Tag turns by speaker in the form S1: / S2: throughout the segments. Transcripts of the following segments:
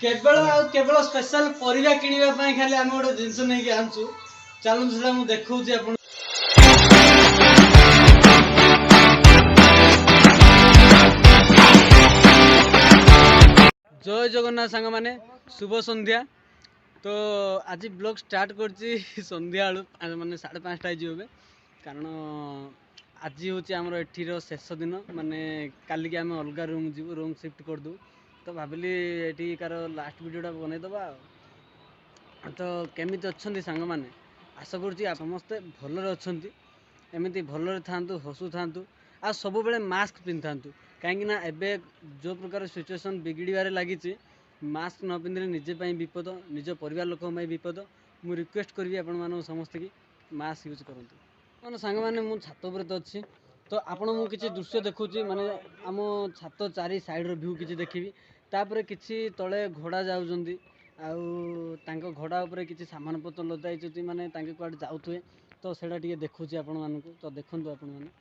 S1: केवल स्पेशल परिया किनिबा पई खाली हम गोटे जिंस नहीं कि आनछु चलु सेटा मु देखौछि आपन। जय जगन्नाथ सांग माने शुभ संध्या। तो आज ब्लॉग स्टार्ट करछि संध्या आलु माने 5:30 जीवे कारण आज हूँ आमर एठीर शेष दिन माने काली के आम अलग रूम जीव रूम शिफ्ट करदू तो भाविली एठी कार लास्ट वीडियोटा बनईदबा। तो केमी अच्छा सांग मैंने आशा कर समस्ते भलरे अच्छा एमती भलरे थांतु हसु थांतु आ सब बेले मास्क पिंधातु कहीं एबे जो प्रकार सिचुएसन बिगिड़बार लगी मास्क न पिंधे निजे विपद निज परिवार लोक विपद। मु रिक्वेस्ट करी आपण समस्ते कि मास्क यूज करूँ मैंने सांग मैंने मु छात पर तो अच्छी तो आपण मु किसी दृश्य देखुची माने आम छात चारि साइड व्यू किसी देखी तापर किसी तले घोड़ा जाऊँगी आउ घोड़ा उपरे किसी सामान पत्र लदाई माने कुआडे जाऊे तो सेटा टे देखुची आपण मानू तो देखु आपण मैंने।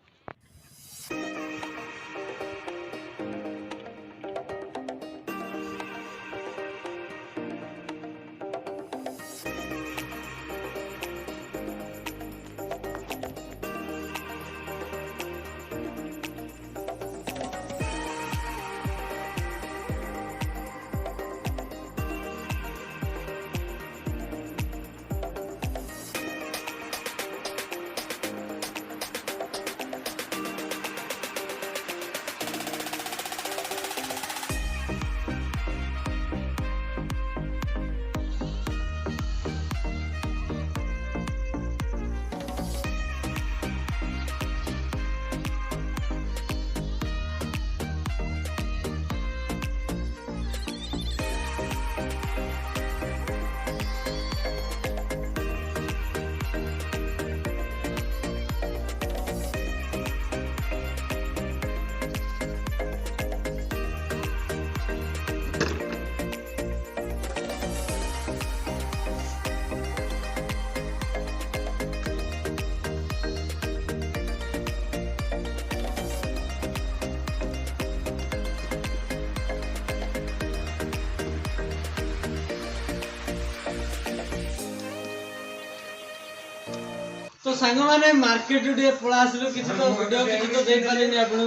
S1: तो सांग माने मार्केट पड़ा आसलु किसी तो वीडियो किसी तो देख पारे आपन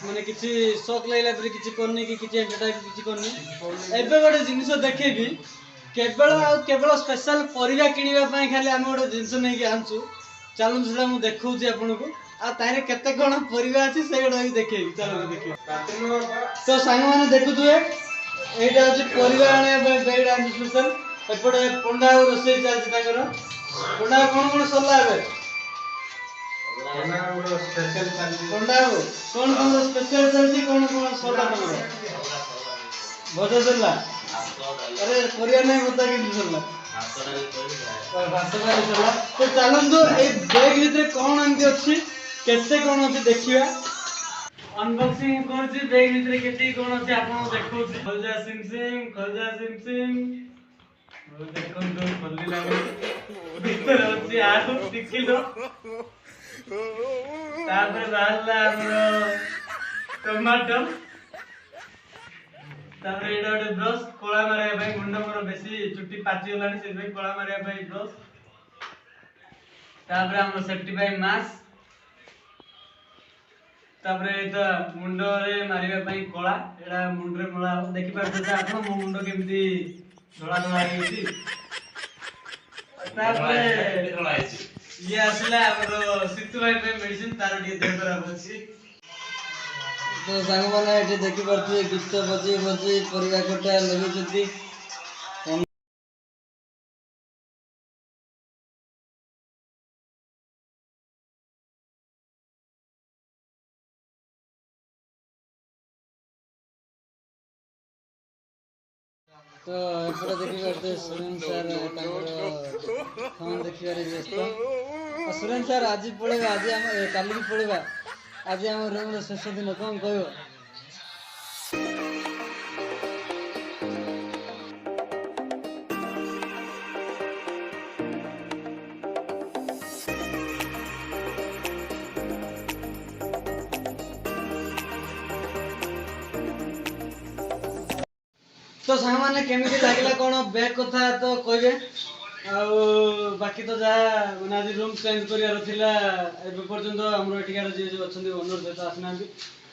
S1: माने किसी शौक लगला पर किसी करनी कि किसी एंटरटेन किसी करनी एबे गोटे जिनिस देखेबी केवल स्पेशल परिया किनिबा पई खाली हम गोटे जिनिस नहीं कि आनछु चलु सेटा मु देखौछि आपन को आ तारे केते कोन परिया अछि से गोटे देखेबी चलो देखियो। तो सांग माने देखुथुए एटा अछि परिया आने बेड आन स्पेशल एपटे पंडा रोसे चलछि ताकर पंडा कौन सरला पंडा कौन स्पेशल चलती कौन सरला भजा सरला अरे परिया नहीं बता कि सरला भात डाली सरला। तो चलंतु ए बैग भीतर कौन एमती अच्छी केते कौन अच्छी देखिया अनबॉक्सिंग करछि बैग भीतर केते कौन अच्छी आपन देखौछि खलजा सिम देखो तो फल्ली लागे भीतर अच्छी आलू टिकिलो तापर बाहरला हमरो टमाटो तापर एटा गोटे ब्रश कोला मारिया भाई मुंड मोर बेसी चुट्टी पाची गलानी से भाई कोला मारिया भाई ब्रश तापर हमरो सेफ्टी भाई मास्क तापर एटा मुंड रे मारिया भाई कोला एटा मुंड रे मोला देखि पाछे आपण मो मुंड केमती धोला धोला हेछि तापर ये असला हमरो सितु भाई पे मेडिसिन तार डी दे खराब अछि। तो सांग माने एठी देखि परथि गीत बजी बजी परिया कोटा लगि जति तो एपटे देखि करते सुरेन सर फोन देखिबारे व्यस्त सुरेन सर आज पळेबा आज हम काली भी पळेबा आज हम रूम रे शेष दिन कोन कहयो। तो सांग मैंने केमिति लागला कोन बैक कथा तो कहबे आ बाकी तो जहाँ मैंने आज रूम चेंज करियार पर्यंत आम एटिकार जी जो अच्छा ओनर सहित आसना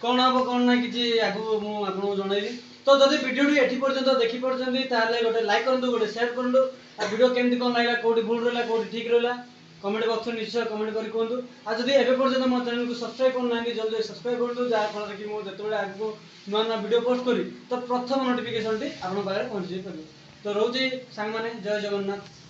S1: कौन हम कौन ना कि आगू मुझे जनइबी तो जब भिडियो ये पर्यंत देखी गोटे लाइक करूँ गोटे सेयार करूँ आ भिडियो केमती कौन लगे कौटी भूल रहा कौटी ठीक रहा कमेंट बॉक्स में निश्चय कमेंट कर कहूँ आ जब एवं पर्यटन मो चैनल को सब्सक्राइब करना जल्दी सब्सक्राइब करूँ जहाँफल कि मुझे जो आगे नुआ नुआ भिडियो पोस्ट करी तो प्रथम नोटिफिकेशन टी आप पहुँची पारे तो रोचे सांग मैंने जय जगन्नाथ।